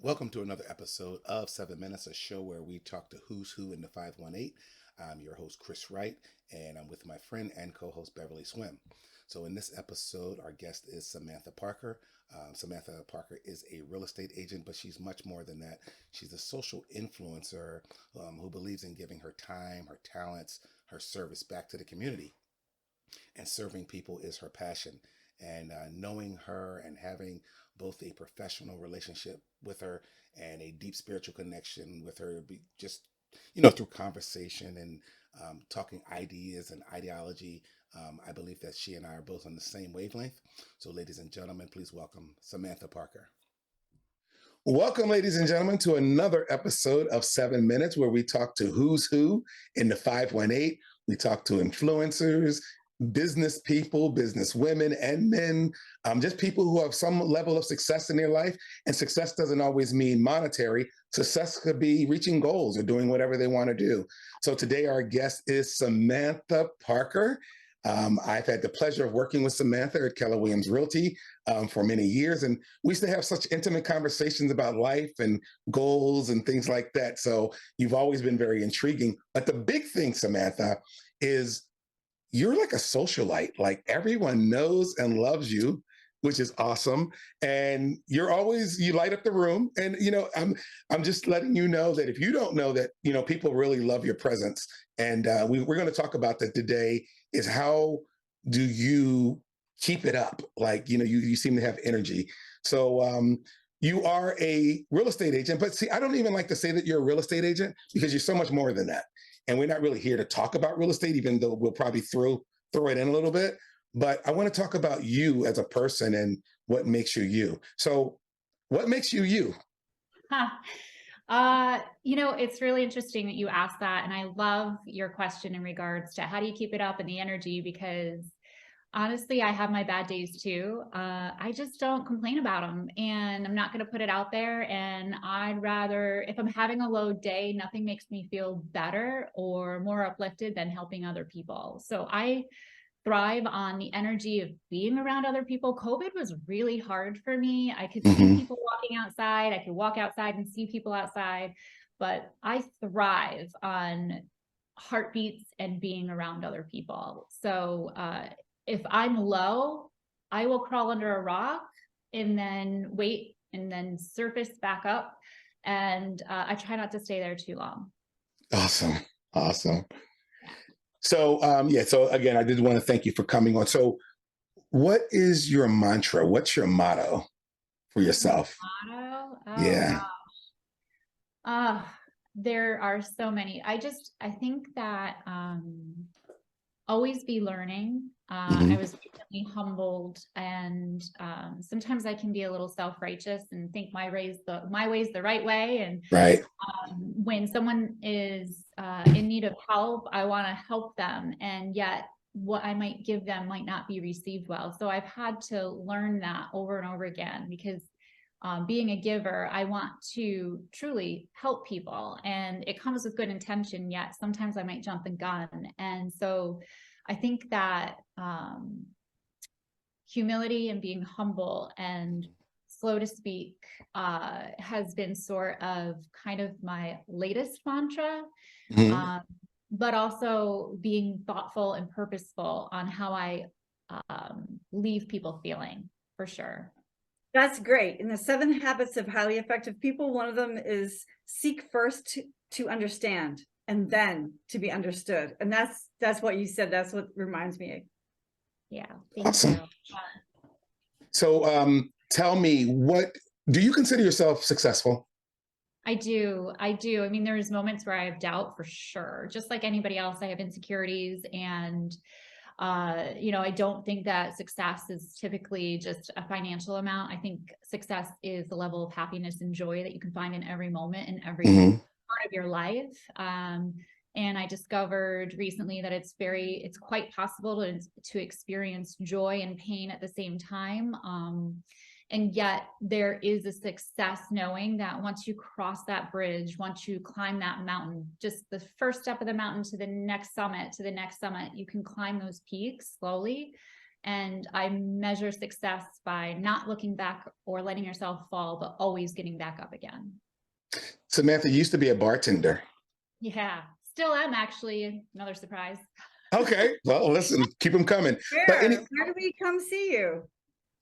Welcome to another episode of 7 Minutes, a show where we talk to who's who in the 518. I'm your host, Chris Wright, and I'm with my friend and co host, Beverly Swim. So, in this episode, our guest is Samantha Parker. Samantha Parker is a real estate agent, but she's much more than that. She's a social influencer who believes in giving her time, her talents, her service back to the community. And serving people is her passion. And knowing her and having both a professional relationship with her and a deep spiritual connection with her, just through conversation and talking ideas and ideology. I believe that she and I are both on the same wavelength. So, ladies and gentlemen, please welcome Samantha Parker. Welcome, ladies and gentlemen, to another episode of 7 Minutes, where we talk to who's who in the 518. We talk to influencers, business people, business women and men, just people who have some level of success in their life. And success doesn't always mean monetary. Success could be reaching goals or doing whatever they want to do. So today our guest is Samantha Parker. I've had the pleasure of working with Samantha at Keller Williams Realty for many years, and we used to have such intimate conversations about life and goals and things like that. So you've always been very intriguing. But the big thing, Samantha, is you're like a socialite. Like everyone knows and loves you, which is awesome. And you light up the room. And I'm just letting you know that if you don't know that, people really love your presence. And we're going to talk about that today. Is how do you keep it up? Like you seem to have energy. So you are a real estate agent, but see, I don't even like to say that you're a real estate agent because you're so much more than that. And we're not really here to talk about real estate, even though we'll probably throw it in a little bit. But I want to talk about you as a person and what makes you you. So, what makes you you? Huh. It's really interesting that you asked that. And I love your question in regards to how do you keep it up and the energy, because honestly, I have my bad days too. I just don't complain about them, and I'm not going to put it out there. And I'd rather, if I'm having a low day, nothing makes me feel better or more uplifted than helping other people. So I thrive on the energy of being around other people. COVID was really hard for me. I could see Mm-hmm. people walking outside. I could walk outside and see people outside, but I thrive on heartbeats and being around other people. So if I'm low, I will crawl under a rock and then wait and then surface back up. And I try not to stay there too long. Awesome. Awesome. So, so again, I did want to thank you for coming on. So, what is your mantra? What's your motto for My yourself? motto? Oh, Yeah. wow. Uh, there are so many. I think that always be learning. I Mm-hmm. was recently humbled, and sometimes I can be a little self-righteous and think my way is the right way. And Right. when someone is in need of help, I want to help them, and yet what I might give them might not be received well. So I've had to learn that over and over again, because being a giver, I want to truly help people, and it comes with good intention, yet sometimes I might jump the gun. And so I think that humility and being humble and slow to speak has been sort of kind of my latest mantra, Mm-hmm. um, but also being thoughtful and purposeful on how I leave people feeling, for sure. That's great. In the 7 habits of highly effective people, one of them is seek first to understand and then to be understood. And that's what you said. That's what reminds me. Yeah, thank Awesome. you. So, tell me, what do you consider yourself successful? I do. I do. I mean, there's moments where I have doubt, for sure. Just like anybody else, I have insecurities, and I don't think that success is typically just a financial amount. I think success is the level of happiness and joy that you can find in every moment, in every Mm-hmm. part of your life. And I discovered recently that it's quite possible to experience joy and pain at the same time. And yet there is a success knowing that once you cross that bridge, once you climb that mountain, just the first step of the mountain to the next summit, you can climb those peaks slowly. And I measure success by not looking back or letting yourself fall, but always getting back up again. Samantha, you used to be a bartender. Yeah, still am actually. Another surprise. Okay, well, listen, keep them coming. But any, Where do we come see you?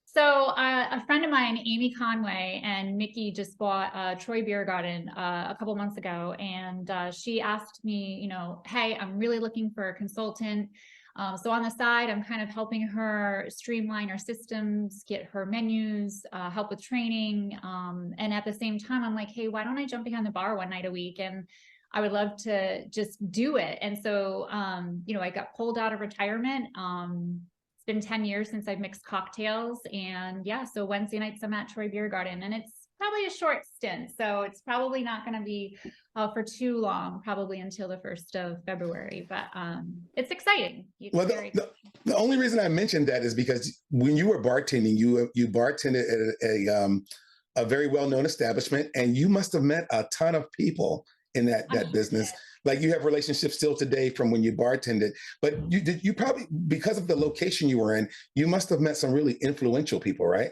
So a friend of mine, Amy Conway, and Mickey just bought Troy Beer Garden a couple months ago, and she asked me, you know, hey, I'm really looking for a consultant. So on the side, I'm kind of helping her streamline her systems, get her menus, help with training. And at the same time, I'm like, hey, why don't I jump behind the bar one night a week? And I would love to just do it. And so, you know, I got pulled out of retirement. It's been 10 years since I've mixed cocktails. And yeah, so Wednesday nights I'm at Troy Beer Garden, and it's probably a short stint. So it's probably not going to be for too long, probably until the 1st of February, but it's exciting. It's well, very the only reason I mentioned that is because when you were bartending, you bartended at a very well-known establishment, and you must have met a ton of people in that business. Like, you have relationships still today from when you bartended, but you probably, because of the location you were in, you must have met some really influential people, right?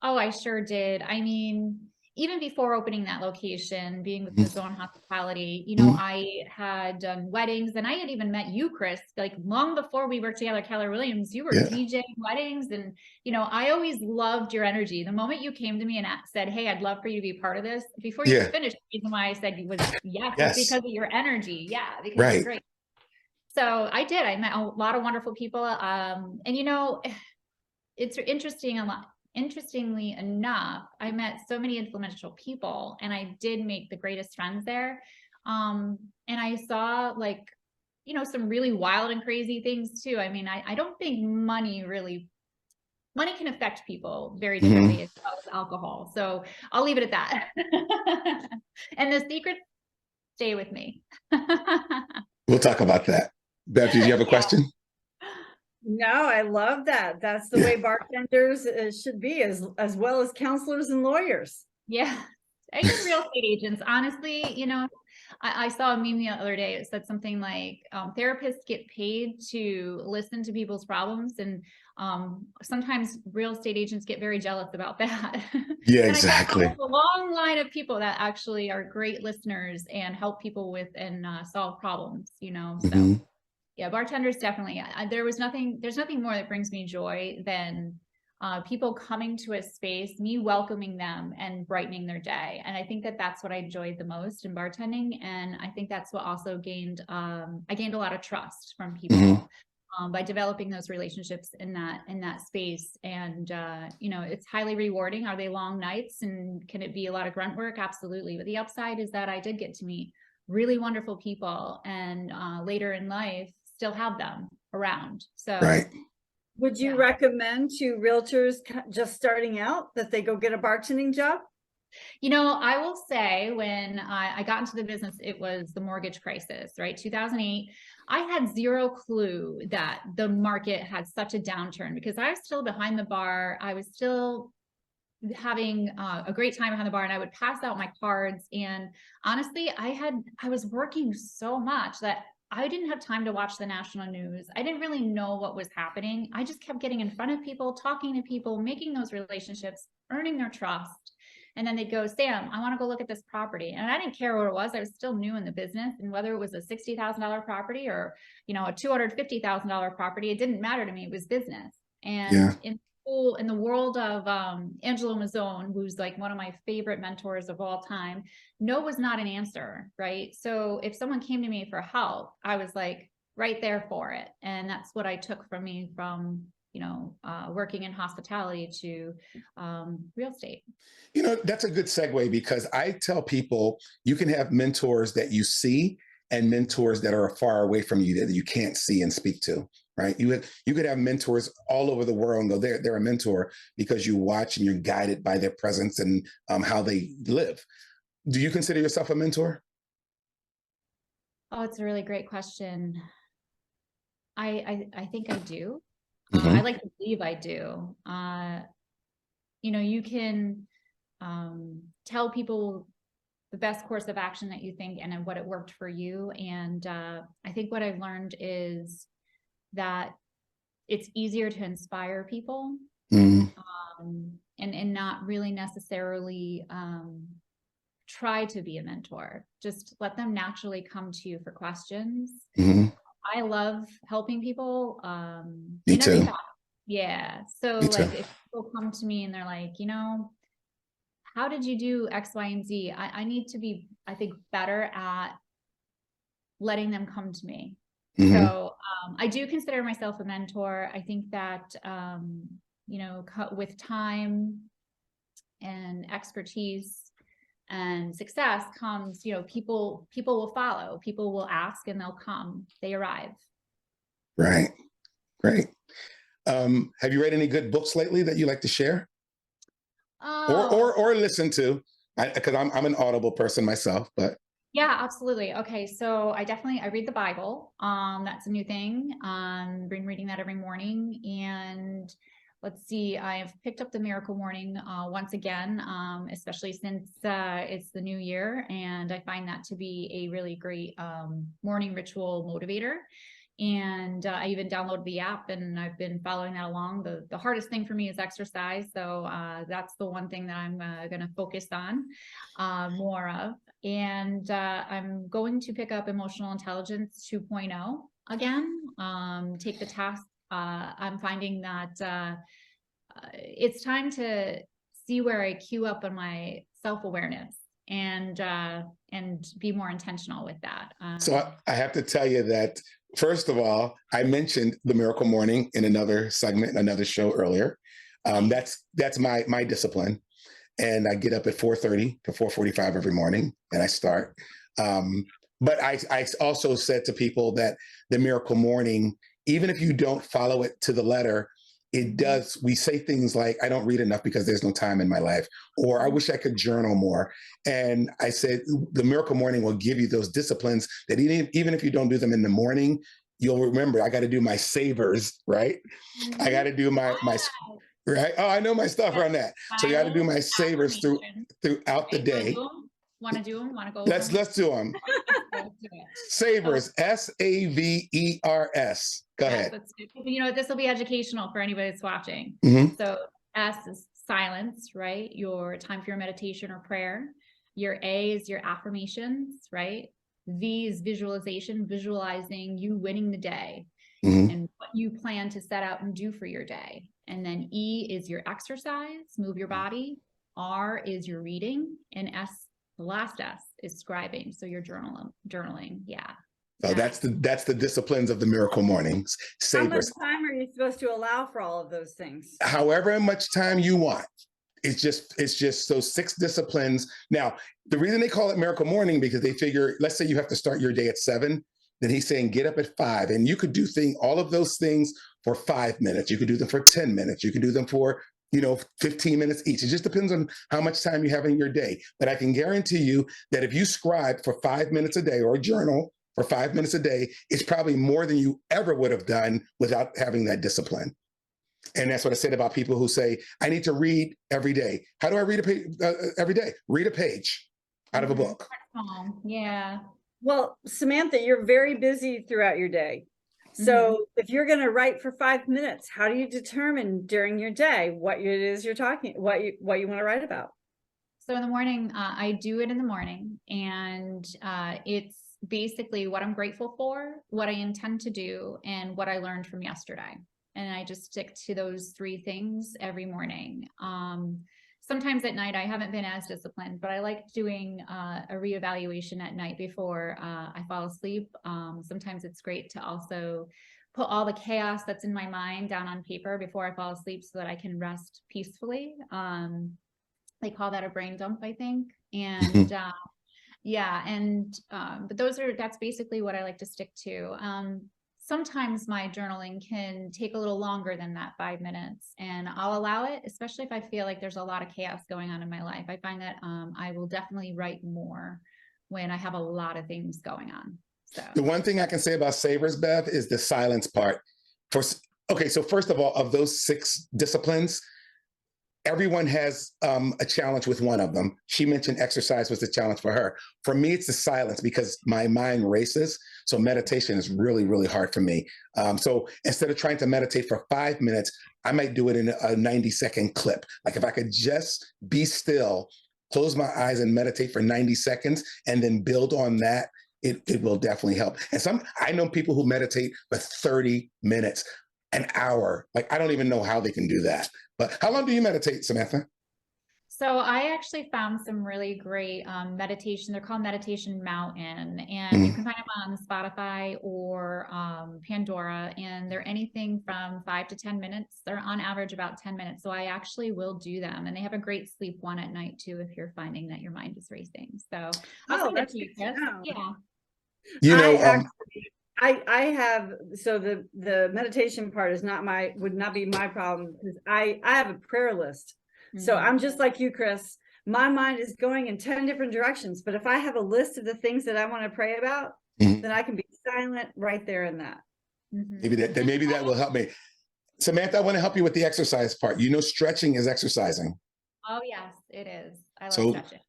Oh, I sure did. I mean, even before opening that location, being with the Zone Hospitality, you know, Mhm. I had done weddings, and I had even met you, Chris, like long before we worked together, Keller Williams. You were Yeah. DJing weddings, and, you know, I always loved your energy. The moment you came to me and said, hey, I'd love for you to be part of this, before you Yeah. finished, the reason why I said was yes, is Yes. because of your energy. Yeah, because you're Right. great. So I did. I met a lot of wonderful people. And, you know, it's interesting a lot. Interestingly enough, I met so many influential people, and I did make the greatest friends there. And I saw, like, you know, some really wild and crazy things too. I mean, I don't think money can affect people very Mhm. differently as well as alcohol. So I'll leave it at that. And the secrets stay with me. We'll talk about that. Bev, did you have a Yeah. question? No, I love that. That's the Yeah. way bartenders should be, as well as counselors and lawyers. Yeah. Even real estate agents, honestly, you know, I saw a meme the other day. It said something like, therapists get paid to listen to people's problems. And sometimes real estate agents get very jealous about that. Yeah, And I thought, oh, exactly. there's a long line of people that actually are great listeners and help people with and solve problems, you know? So Mhm. yeah, bartenders definitely. There's nothing more that brings me joy than people coming to a space, me welcoming them and brightening their day. And I think that that's what I enjoyed the most in bartending. And I think that's what also I gained a lot of trust from Mhm. people by developing those relationships in that space. And you know, it's highly rewarding. Are they long nights, and can it be a lot of grunt work? Absolutely. But the upside is that I did get to meet really wonderful people, and later in life still have them around. So Right. Would you yeah. recommend to realtors just starting out that they go get a bartending job? You know, I will say when I got into the business, it was the mortgage crisis, right? 2008. I had zero clue that the market had such a downturn because I was still behind the bar. I was still having a great time behind the bar, and I would pass out my cards. And honestly, I was working so much that I didn't have time to watch the national news. I didn't really know what was happening. I just kept getting in front of people, talking to people, making those relationships, earning their trust. And then they'd go, Sam, I want to go look at this property. And I didn't care what it was. I was still new in the business. And whether it was a $60,000 property or, you know, a $250,000 property, it didn't matter to me. It was business. And Yeah. in the world of Angelo Mazzone, who's like one of my favorite mentors of all time, no was not an answer, right? So if someone came to me for help, I was like right there for it. And that's what I took from me from, you know, working in hospitality to real estate. You know, that's a good segue, because I tell people you can have mentors that you see and mentors that are far away from you that you can't see and speak to, right? You could have mentors all over the world and go, they're a mentor because you watch and you're guided by their presence and how they live. Do you consider yourself a mentor? Oh, it's a really great question. I think I do. I Hmm. like to believe I do. You know, you can tell people the best course of action that you think and then what it worked for you. And I think what I've learned is that it's easier to inspire people, Mhm. and not really necessarily try to be a mentor. Just let them naturally come to you for questions. Mhm. I love helping people Me in every too. facet. Yeah. So Me too. like if people come to me and they're like, how did you do X, Y, and Z? I need to be, I think, better at letting them come to me. Mhm. So I do consider myself a mentor. I think that, with time and expertise and success comes, people will follow, people will ask and they'll come, they arrive. Right. Great. Have you read any good books lately that you like to share Oh, or listen to? Because I'm an Audible person myself, but yeah, absolutely. Okay, so I read the Bible. That's a new thing. Been reading that every morning. And let's see, I've picked up the Miracle Morning once again, especially since it's the new year, and I find that to be a really great morning ritual motivator. And I even downloaded the app and I've been following that along. The hardest thing for me is exercise, so that's the one thing that I'm going to focus on more of. And I'm going to pick up Emotional Intelligence 2.0 again, take the task. I'm finding that it's time to see where I queue up on my self-awareness and be more intentional with that. so I have to tell you that first of all, I mentioned the Miracle Morning in another segment, another show earlier. That's my discipline, and I get up at 4:30 to 4:45 every morning, and I start. But I also said to people that the Miracle Morning, even if you don't follow it to the letter, it does. We say things like, "I don't read enough because there's no time in my life," or "I wish I could journal more." And I said the Miracle Morning will give you those disciplines that even if you don't do them in the morning, you'll remember. I got to do my savers, right? I got to do my right. Oh, I know my stuff on that. So you got to do Bible my savers affirmation. throughout the Okay, day. want to do them? Want to go over Let's them? let's do them. Let's do it. So Savers, Savers. Go yes, ahead. that's good. This will be educational for anybody that's watching. Mhm. So S is silence, right? Your time for your meditation or prayer. Your A is your affirmations, right? V is visualization, visualizing you winning the day Mhm. and what you plan to set out and do for your day. And then E is your exercise, move your body. R is your reading, and S, the last S, is scribing. So your journaling. Yeah. So Yeah. that's the disciplines of the Miracle Mornings. How much Savers. time are you supposed to allow for all of those things? However much time you want. It's just those 6 disciplines. Now, the reason they call it Miracle Morning because they figure, let's say you have to start your day at 7, then he's saying get up at 5, and you could do all of those things for 5 minutes. You could do them for 10 minutes. You could do them for 15 minutes each. It just depends on how much time you have in your day. But I can guarantee you that if you scribe for 5 minutes a day or journal for 5 minutes a day, it's probably more than you ever would have done without having that discipline. And that's what I said about people who say, I need to read every day. How do I read a page every day? Read a page out of a book. Yeah. Well, Samantha, you're very busy throughout your day. So if you're going to write for 5 minutes, how do you determine during your day what it is you're talking, what you want to write about? So in the morning, I do it in the morning, and it's basically what I'm grateful for, what I intend to do, and what I learned from yesterday. And I just stick to those 3 things every morning. Sometimes at night, I haven't been as disciplined, but I like doing a reevaluation at night before I fall asleep. Sometimes it's great to also put all the chaos that's in my mind down on paper before I fall asleep so that I can rest peacefully. They call that a brain dump, I think. And yeah, and but that's basically what I like to stick to. Sometimes my journaling can take a little longer than that 5 minutes, and I'll allow it, especially if I feel like there's a lot of chaos going on in my life. I find that I will definitely write more when I have a lot of things going on. So The one thing I can say about Savers, Bev, is the silence part. Okay, so first of all, of those 6 disciplines, everyone has a challenge with one of them. She mentioned exercise was a challenge for her. For me, it's the silence because my mind races. So meditation is really, really hard for me. So instead of trying to meditate for 5 minutes, I might do it in a 90-second clip. Like if I could just be still, close my eyes and meditate for 90 seconds and then build on that, it will definitely help. And I know people who meditate for 30 minutes, an hour. Like I don't even know how they can do that. But how long do you meditate, Samantha? So I actually found some really great meditation. They're called Meditation Mountain, and you Mm. can find them on Spotify or Pandora. And they're anything from 5 to 10 minutes. They're on average about 10 minutes. So I actually will do them, and they have a great sleep one at night too if you're finding that your mind is racing. So I'll send it that's to you, good to Chris. know. Yeah. You I know, actually, I have, so the meditation part is would not be my problem because I have a prayer list. So I'm just like you, Chris. My mind is going in 10 different directions, but if I have a list of the things that I want to pray about, then I can be silent right there in that. maybe that will help me. Samantha, I want to help you with the exercise part. You know, stretching is exercising. Oh yes, it is. I love So stretching.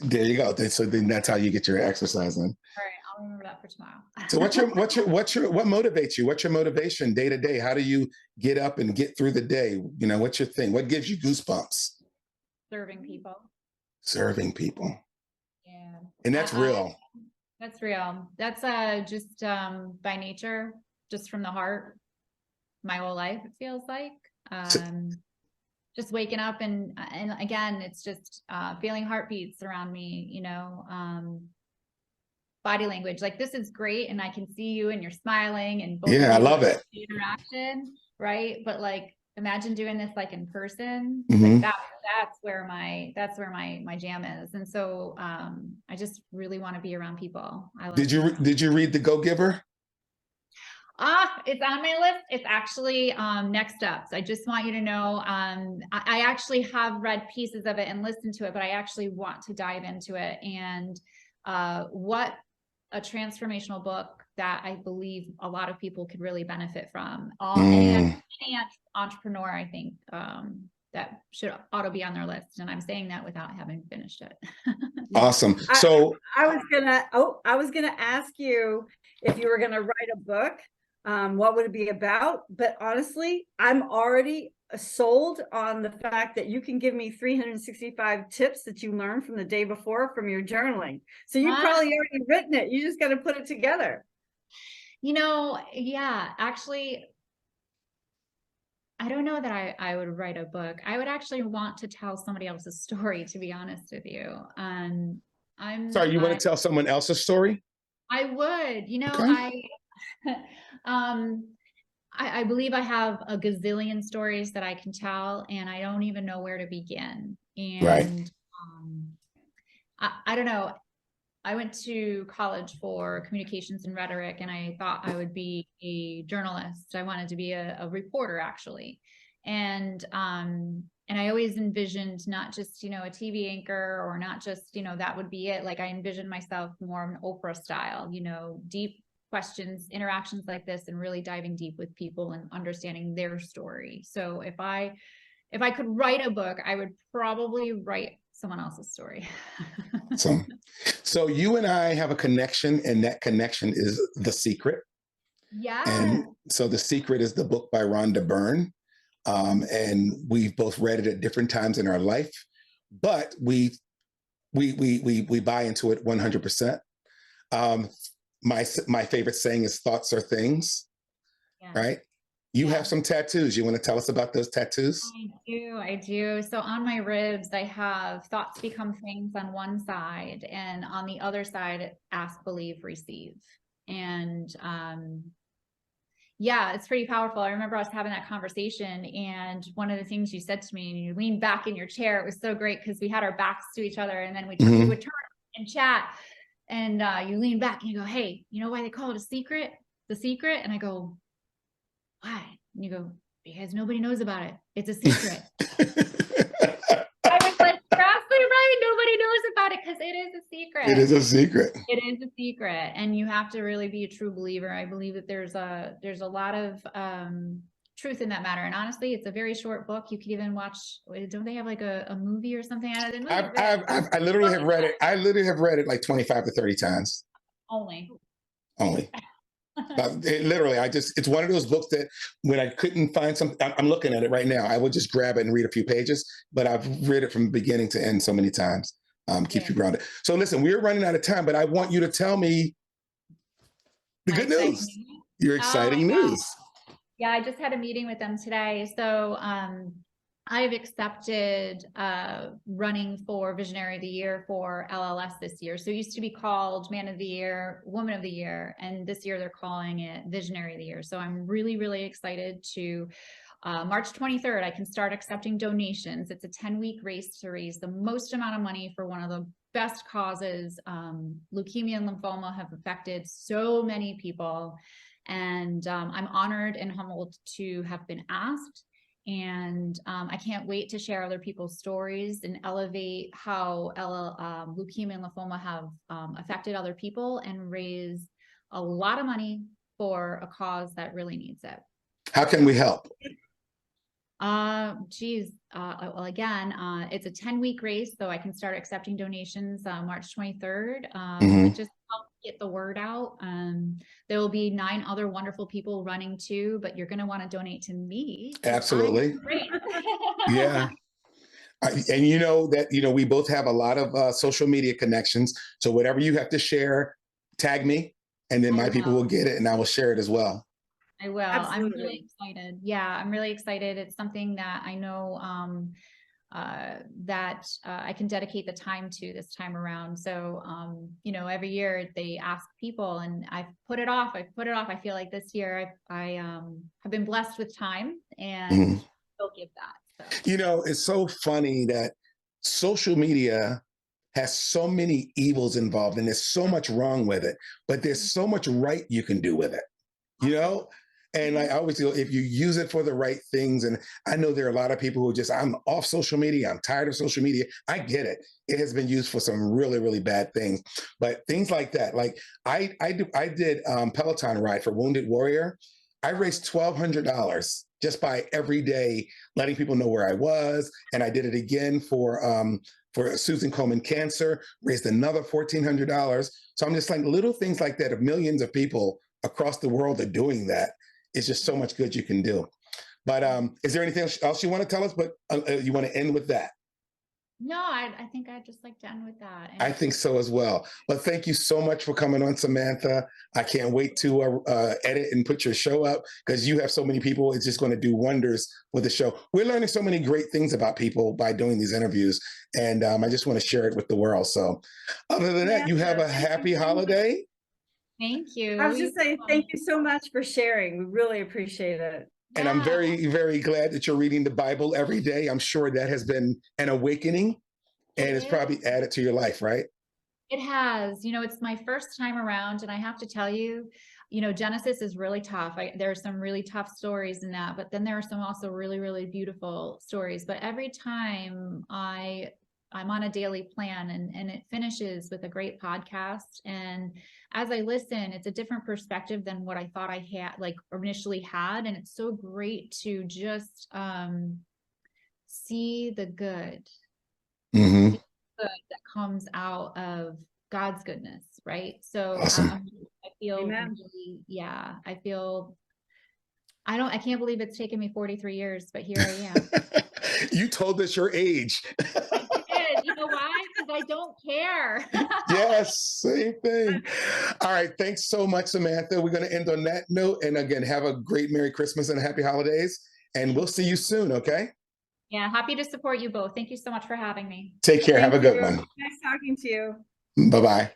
there you go. So then that's how you get your exercise in. All right, I'll remember that for tomorrow. So what motivates you? What's your motivation day to day? How do you get up and get through the day? You know, what's your thing? What gives you goosebumps? Serving people. Serving people. Yeah. And that's real. That's real. That's just by nature, just from the heart, my whole life, it feels like. Just waking up and again, it's just feeling heartbeats around me, you know, body language. Like this is great and I can see you and you're smiling and both of Yeah, I you love it. interaction, right? But like imagine doing this like in person. Mm-hmm. Like that's where my jam is. And so I just really want to be around people. Did you read The Go-Giver? It's on my list. It's actually next up. So I just want you to know, I actually have read pieces of it and listened to it, but I actually want to dive into it. And what a transformational book that I believe a lot of people could really benefit from. Any entrepreneur, I think, that ought to be on their list. And I'm saying that without having finished it. Awesome. So I was gonna ask you if you were gonna write a book, what would it be about? But honestly, I'm already sold on the fact that you can give me 365 tips that you learned from the day before from your journaling. So you've probably already written it. You just got to put it together. You know, yeah, actually, I don't know that I would write a book. I would actually want to tell somebody else's story, to be honest with you. Sorry, you want to tell someone else's story? I would, you know, Okay. I believe I have a gazillion stories that I can tell, and I don't even know where to begin. And I don't know. I went to college for communications and rhetoric, and I thought I would be a journalist. I wanted to be a reporter, actually. And I always envisioned not just, you know, a TV anchor or not just, you know, that would be it. Like I envisioned myself more of an Oprah style, you know, deep questions, interactions like this, and really diving deep with people and understanding their story. So if I could write a book, I would probably write someone else's story. So you and I have a connection, and that connection is The Secret. Yeah. And so The Secret is the book by Rhonda Byrne. And we've both read it at different times in our life, but we buy into it 100%. My favorite saying is thoughts are things, right? You have some tattoos. You want to tell us about those tattoos? I do. So on my ribs, I have thoughts become things on one side, and on the other side, ask, believe, receive. And yeah, it's pretty powerful. I remember us having that conversation, and one of the things you said to me, and you leaned back in your chair. It was so great because we had our backs to each other, and then we would turn and chat. And you lean back and you go, "Hey, you know why they call it a secret? The Secret?" And I go, "Why?" And you go, "Because nobody knows about it. It's a secret." I was like, "You're absolutely right. Nobody knows about it because it is a secret." It is a secret. It is a secret, and you have to really be a true believer. I believe that there's a lot of truth in that matter. And honestly, it's a very short book. You could even watch, don't they have like a movie or something? I literally have read it. I literally have read it like 25 to 30 times. Only. Literally, it's one of those books that when I couldn't find something, I'm looking at it right now. I would just grab it and read a few pages, but I've read it from beginning to end so many times. Keeps you grounded. So listen, we're running out of time, but I want you to tell me the good news. Your exciting news. Yeah, I just had a meeting with them today. So I've accepted running for Visionary of the Year for LLS this year. So it used to be called Man of the Year, Woman of the Year, and this year they're calling it Visionary of the Year. So I'm really, really excited to March 23rd, I can start accepting donations. It's a 10-week race to raise the most amount of money for one of the best causes. Leukemia and lymphoma have affected so many people. And I'm honored and humbled to have been asked. And I can't wait to share other people's stories and elevate how leukemia and lymphoma have affected other people and raise a lot of money for a cause that really needs it. How can we help? Well, again, it's a 10-week race, so I can start accepting donations March 23rd. It just helps get the word out. There will be 9 other wonderful people running too, but you're going to want to donate to me. Absolutely. Yeah. And you know that, we both have a lot of social media connections. So whatever you have to share, tag me, and then my people will get it and I will share it as well. I will. Absolutely. I'm really excited. Yeah, I'm really excited. It's something that I know that I can dedicate the time to this time around. So, every year they ask people and I've put it off. I feel like this year I have been blessed with time and they'll give that. So. It's so funny that social media has so many evils involved and there's so much wrong with it, but there's so much right you can do with it, And I always feel if you use it for the right things, and I know there are a lot of people who I'm off social media, I'm tired of social media. I get it. It has been used for some really, really bad things. But things like that, like I did Peloton ride for Wounded Warrior. I raised $1,200 just by every day letting people know where I was. And I did it again for Susan Komen Cancer, raised another $1,400. So I'm just like little things like that of millions of people across the world are doing that. It's just so much good you can do. But is there anything else you want to tell us? But you want to end with that? No, I think I'd just like to end with that. I think so as well. But thank you so much for coming on, Samantha. I can't wait to edit and put your show up because you have so many people. It's just going to do wonders with the show. We're learning so many great things about people by doing these interviews. And I just want to share it with the world. So other than that, you have a happy holiday. Thank you. I was just saying, thank you so much for sharing. We really appreciate it. And I'm very, very glad that you're reading the Bible every day. I'm sure that has been an awakening and it's probably added to your life, right? It has. It's my first time around and I have to tell you, Genesis is really tough. There are some really tough stories in that, but then there are some also really, really beautiful stories. But every time I'm on a daily plan and it finishes with a great podcast. And as I listen, it's a different perspective than what I thought I had initially had. And it's so great to just see the good, see the good that comes out of God's goodness. Right. So awesome. I feel really, I can't believe it's taken me 43 years, but here I am. You told us your age. You know why? Because I don't care. Yes, same thing. All right. Thanks so much, Samantha. We're going to end on that note. And again, have a great Merry Christmas and Happy Holidays. And we'll see you soon. Okay. Yeah. Happy to support you both. Thank you so much for having me. Take care. Have a good one. Nice talking to you. Bye-bye.